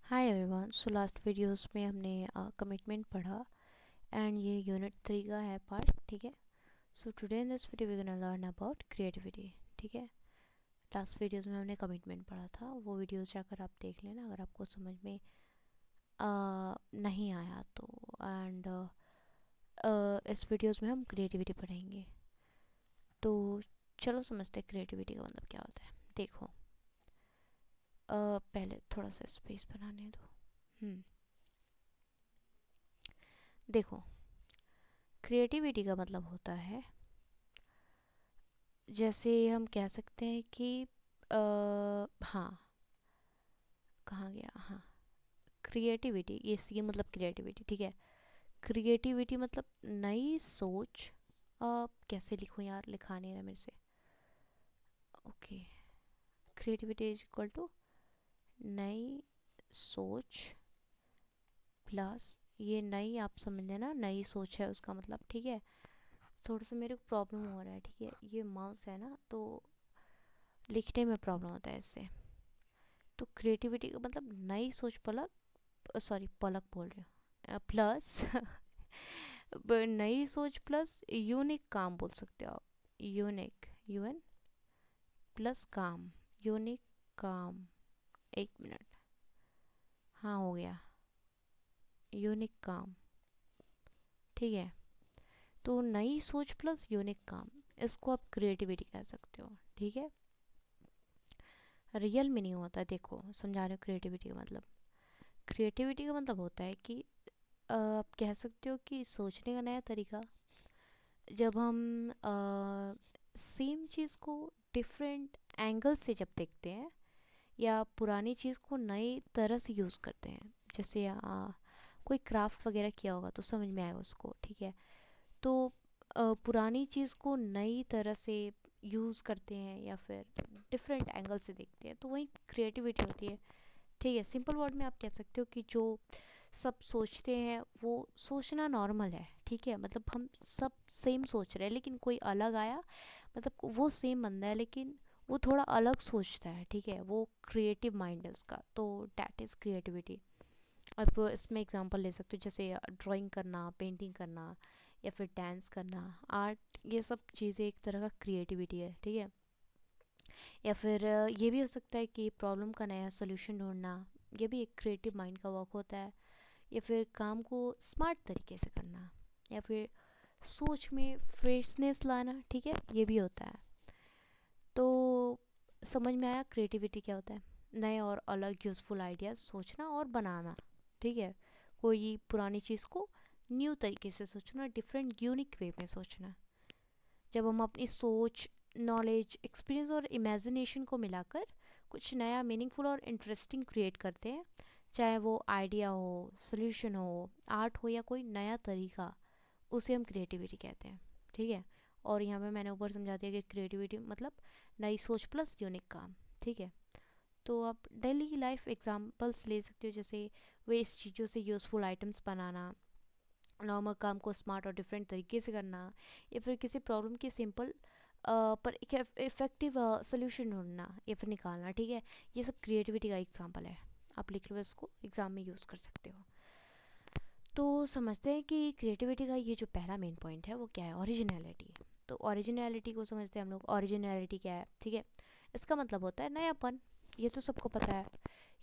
Hi everyone. So last videos में हमने commitment पढ़ा एंड ये यूनिट 3 का है पार्ट। ठीक है। So today in this video we gonna learn about creativity. ठीक है। लास्ट वीडियोस में हमने कमिटमेंट पढ़ा था, वो वीडियोस जाकर आप देख लेना अगर आपको समझ में नहीं आया तो। एंड इस वीडियोस में हम क्रिएटिविटी पढ़ेंगे। तो चलो समझते हैं क्रिएटिविटी का मतलब क्या होता है। देखो, पहले थोड़ा सा स्पेस बनाने दो। देखो, क्रिएटिविटी का मतलब होता है, जैसे हम कह सकते हैं कि हाँ, कहाँ गया, हाँ, क्रिएटिविटी, ये मतलब क्रिएटिविटी। ठीक है। क्रिएटिविटी मतलब नई सोच। कैसे लिखूँ यार, लिखा नहीं रहा मेरे से। Okay, creativity is equal to नई सोच प्लस, ये नई आप समझ लेना, नई सोच है उसका मतलब। ठीक है। थोड़ा सा मेरे को प्रॉब्लम हो रहा है। ठीक है, ये माउस है ना, तो लिखने में प्रॉब्लम होता है इससे। तो क्रिएटिविटी का मतलब नई सोच पलक, सॉरी पलक बोल रही हूँ, प्लस नई सोच प्लस यूनिक काम बोल सकते हो आप। यूनिक, यूएन प्लस काम, यूनिक काम। एक मिनट, हाँ हो गया, यूनिक काम। ठीक है। तो नई सोच प्लस यूनिक काम, इसको आप क्रिएटिविटी कह सकते हो। ठीक है। रियल मीनिंग होता है, देखो समझा रहे हो क्रिएटिविटी का मतलब। क्रिएटिविटी का मतलब होता है कि आप कह सकते हो कि सोचने का नया तरीका। जब हम सेम चीज़ को डिफरेंट एंगल से जब देखते हैं, या पुरानी चीज़ को नई तरह से यूज़ करते हैं। जैसे कोई क्राफ्ट वगैरह किया होगा तो समझ में आएगा उसको। ठीक है। तो पुरानी चीज़ को नई तरह से यूज़ करते हैं या फिर डिफरेंट एंगल से देखते हैं, तो वही क्रिएटिविटी होती है। ठीक है। सिंपल वर्ड में आप कह सकते हो कि जो सब सोचते हैं वो सोचना नॉर्मल है। ठीक है। मतलब हम सब सेम सोच रहे हैं, लेकिन कोई अलग आया, मतलब वो सेम बंदा है लेकिन वो थोड़ा अलग सोचता है। ठीक है। वो क्रिएटिव माइंड है उसका, तो डैट इज़ क्रिएटिविटी। अब इसमें एग्जांपल ले सकते हो, जैसे ड्राइंग करना, पेंटिंग करना, या फिर डांस करना, आर्ट, ये सब चीज़ें एक तरह का क्रिएटिविटी है। ठीक है। या फिर ये भी हो सकता है कि प्रॉब्लम का नया सोल्यूशन ढूंढना, ये भी एक क्रिएटिव माइंड का वर्क होता है। या फिर काम को स्मार्ट तरीके से करना, या फिर सोच में फ्रेशनेस लाना। ठीक है, ये भी होता है। तो समझ में आया क्रिएटिविटी क्या होता है। नए और अलग यूज़फुल आइडियाज़ सोचना और बनाना। ठीक है। कोई पुरानी चीज़ को न्यू तरीके से सोचना, डिफरेंट यूनिक वे में सोचना। जब हम अपनी सोच, नॉलेज, एक्सपीरियंस और इमेजिनेशन को मिलाकर कुछ नया, मीनिंगफुल और इंटरेस्टिंग क्रिएट करते हैं, चाहे वो आइडिया हो, सोल्यूशन हो, आर्ट हो, या कोई नया तरीका, उसे हम क्रिएटिविटी कहते हैं। ठीक है। और यहाँ पे मैंने ऊपर समझा दिया कि क्रिएटिविटी मतलब नई सोच प्लस यूनिक काम। ठीक है। तो आप डेली लाइफ एग्जांपल्स ले सकते हो, जैसे वेस्ट चीज़ों से यूज़फुल आइटम्स बनाना, नॉर्मल काम को स्मार्ट और डिफरेंट तरीके से करना, या फिर किसी प्रॉब्लम की सिंपल पर एक इफ़ेक्टिव सोल्यूशन ढूंढना या फिर निकालना। ठीक है। ये सब क्रिएटिविटी का एग्जांपल है। आप लिख लो, इसको एग्ज़ाम में यूज़ कर सकते हो। तो समझते हैं कि क्रिएटिविटी का ये जो पहला मेन पॉइंट है वो क्या है, ओरिजिनलिटी। तो ओरिजिनलिटी को समझते हैं हम लोग। ओरिजिनलिटी क्या है? ठीक है, इसका मतलब होता है नयापन। ये तो सबको पता है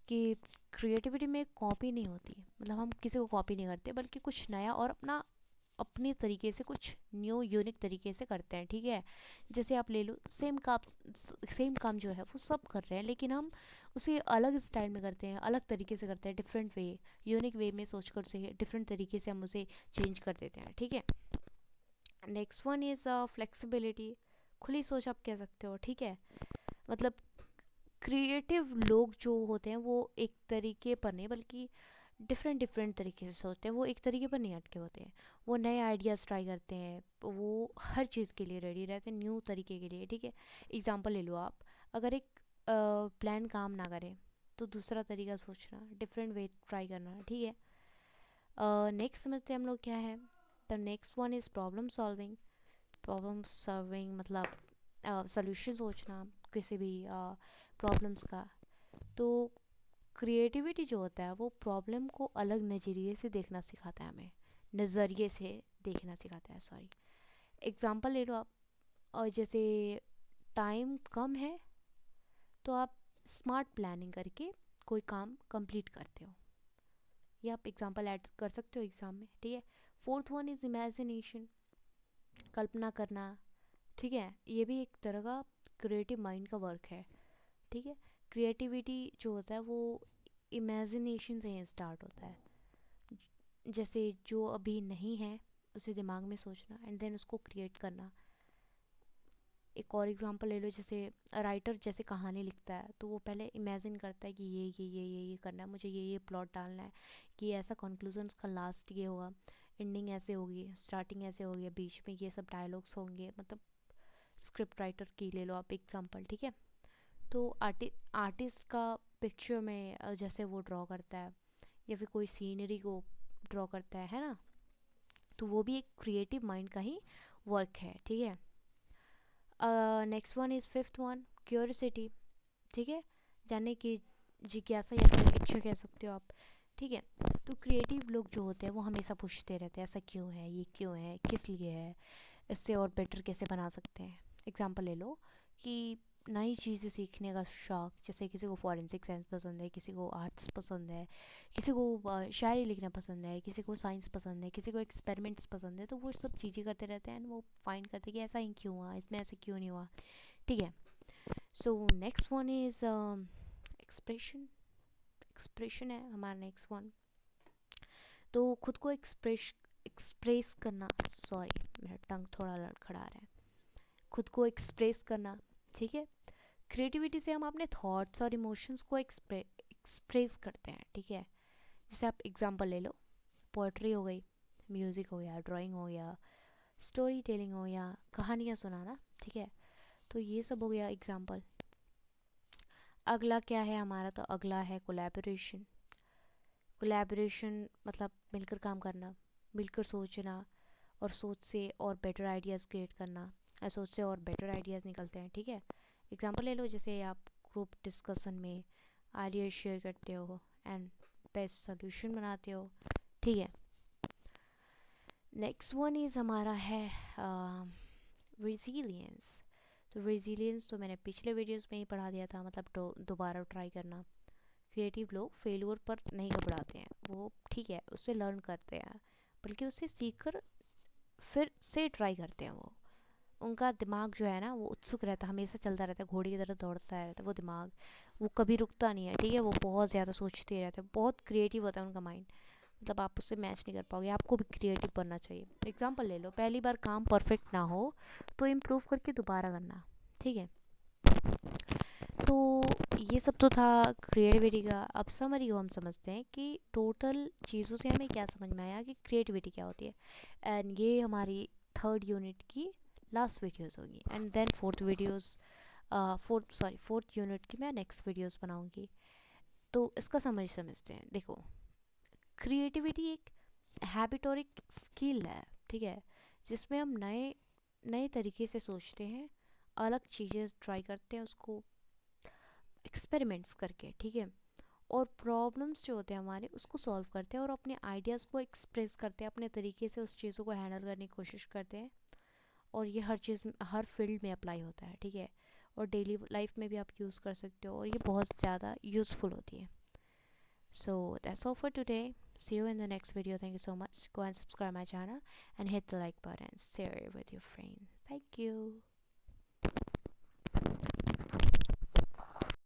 कि क्रिएटिविटी में कॉपी नहीं होती, मतलब हम किसी को कॉपी नहीं करते, बल्कि कुछ नया और अपना, अपने तरीके से, कुछ न्यू यूनिक तरीके से करते हैं। ठीक है। जैसे आप ले लो, सेम काम जो है वो सब कर रहे हैं, लेकिन हम उसे अलग स्टाइल में करते हैं, अलग तरीके से करते हैं, डिफरेंट वे, यूनिक वे में सोच कर उसे डिफरेंट तरीके से हम उसे चेंज कर देते हैं। ठीक है। Next one is flexibility. खुली सोच आप कह सकते हो। ठीक है। मतलब क्रिएटिव लोग जो होते हैं वो एक तरीके पर नहीं, बल्कि डिफरेंट डिफरेंट तरीके से सोचते हैं। वो एक तरीके पर नहीं अटके होते हैं, वो नए आइडियाज़ ट्राई करते हैं, वो हर चीज़ के लिए रेडी रहते हैं, न्यू तरीके के लिए। ठीक है। एग्जांपल ले लो आप, अगर एक प्लान काम ना करे तो दूसरा तरीका सोचना, डिफरेंट वे ट्राई करना। ठीक है। नेक्स्ट समझते हैं हम लोग क्या है। The next one is problem solving. Problem solving मतलब सॉल्यूशन सोचना किसी भी प्रॉब्लम्स का। तो क्रिएटिविटी जो होता है वो प्रॉब्लम को अलग नज़रिए से देखना सिखाता है हमें, नज़रिए से देखना सिखाता है, सॉरी। एग्जांपल ले लो आप, और जैसे टाइम कम है तो आप स्मार्ट प्लानिंग करके कोई काम कंप्लीट करते हो, ये आप एग्जांपल ऐड कर सकते हो एग्ज़ाम में, ठीक है। फोर्थ वन इज़ इमेजिनेशन, कल्पना करना, ठीक है। ये भी एक तरह का क्रिएटिव माइंड का वर्क है, ठीक है। क्रिएटिविटी जो होता है वो इमेजिनेशन से ही स्टार्ट होता है, जैसे जो अभी नहीं है उसे दिमाग में सोचना एंड देन उसको क्रिएट करना। एक और एग्जांपल ले लो, जैसे राइटर जैसे कहानी लिखता है तो वो पहले इमेजिन करता है कि ये करना है, मुझे ये प्लॉट डालना है, कि ऐसा कंक्लूजन उसका लास्ट ये होगा, एंडिंग ऐसे होगी, स्टार्टिंग ऐसे होगी, बीच में ये सब डायलॉग्स होंगे, मतलब स्क्रिप्ट राइटर की ले लो आप एग्जांपल, ठीक है। तो आर्टिस्ट का पिक्चर में जैसे वो ड्रॉ करता है या फिर कोई सीनरी को ड्रॉ करता है ना, तो वो भी एक क्रिएटिव माइंड का ही वर्क है, ठीक है। Next one is fifth one, curiosity, ठीक है, जानने की जिज्ञासा या फिर इच्छा कह सकते हो आप, ठीक है। तो क्रिएटिव लोग जो होते हैं वो हमेशा पूछते रहते हैं ऐसा क्यों है, ये क्यों है, किस लिए है, इससे और बेटर कैसे बना सकते हैं। एग्जांपल ले लो कि नई चीज़ें सीखने का शौक, जैसे किसी को फॉरेंसिक साइंस पसंद है, किसी को आर्ट्स पसंद है, किसी को शायरी लिखना पसंद है, किसी को साइंस पसंद है, किसी को एक्सपेरिमेंट्स पसंद है, तो वो सब चीज़ें करते रहते हैं एंड वो फाइंड करते हैं कि ऐसा ही क्यों हुआ, इसमें ऐसा क्यों नहीं हुआ, ठीक है। So next one is expression, expression है हमारा नेक्स्ट वन। तो खुद को एक्सप्रेस करना, सॉरी मेरा टंग थोड़ा लड़खड़ा रहा है, खुद को एक्सप्रेस करना, ठीक है। क्रिएटिविटी से हम अपने थॉट्स और इमोशंस को एक्सप्रेस करते हैं, ठीक है। जैसे आप एग्जांपल ले लो, पोइट्री हो गई, म्यूज़िक हो गया, ड्राइंग हो गया, स्टोरी टेलिंग हो गया, कहानियाँ सुनाना, ठीक है। तो ये सब हो गया एग्जांपल। अगला क्या है हमारा, तो अगला है कोलैबोरेशन। कोलैबोरेशन मतलब मिलकर काम करना, मिलकर सोचना, और सोच से और बेटर आइडियाज़ क्रिएट करना, सोच से और बेटर आइडियाज़ निकलते हैं, ठीक है। एग्जांपल ले लो, जैसे आप ग्रुप डिस्कशन में आइडियाज शेयर करते हो एंड बेस्ट सोल्यूशन बनाते हो, ठीक है। नेक्स्ट वन इज़ हमारा है रेजिलियंस। तो रेजिलियंस तो मैंने पिछले वीडियोस में ही पढ़ा दिया था, मतलब दोबारा ट्राई करना। क्रिएटिव लोग फेलियर पर नहीं घबराते हैं, वो ठीक है उससे लर्न करते हैं, बल्कि उससे सीख कर फिर से ट्राई करते हैं। वो उनका दिमाग जो है ना वो उत्सुक रहता है, हमेशा चलता रहता है, घोड़े की तरह दौड़ता रहता है वो दिमाग, वो कभी रुकता नहीं है, ठीक है। वो बहुत ज़्यादा सोचते रहते हैं, बहुत क्रिएटिव होता है उनका माइंड, मतलब आप उससे मैच नहीं कर पाओगे, आपको भी क्रिएटिव बनना चाहिए। एग्जांपल ले लो, पहली बार काम परफेक्ट ना हो तो इम्प्रूव करके दोबारा करना, ठीक है। तो ये सब तो था क्रिएटिविटी का। अब समरी को हम समझते हैं कि टोटल चीज़ों से हमें क्या समझ में आया कि क्रिएटिविटी क्या होती है, एंड ये हमारी थर्ड यूनिट की लास्ट वीडियोस होगी, एंड देन फोर्थ यूनिट की मैं नेक्स्ट वीडियोस बनाऊंगी। तो इसका समरी समझते हैं। देखो, क्रिएटिविटी एक हैबिट और एक स्किल है, ठीक है, जिसमें हम नए नए तरीके से सोचते हैं, अलग चीज़ें ट्राई करते हैं उसको एक्सपेरिमेंट्स करके, ठीक है। और प्रॉब्लम्स जो होते हैं हमारे उसको सॉल्व करते हैं और अपने आइडियाज़ को एक्सप्रेस करते हैं, अपने तरीके से उस चीज़ों को हैंडल करने की कोशिश करते हैं। और ये हर चीज़ हर फील्ड में अप्लाई होता है, ठीक है। और डेली लाइफ में भी आप यूज़ कर सकते हो और ये बहुत ज़्यादा यूज़फुल होती है। So that's all for today, see you in the next video. Thank you so much. Go and subscribe my channel and hit the like button, share it with your friends. Thank you.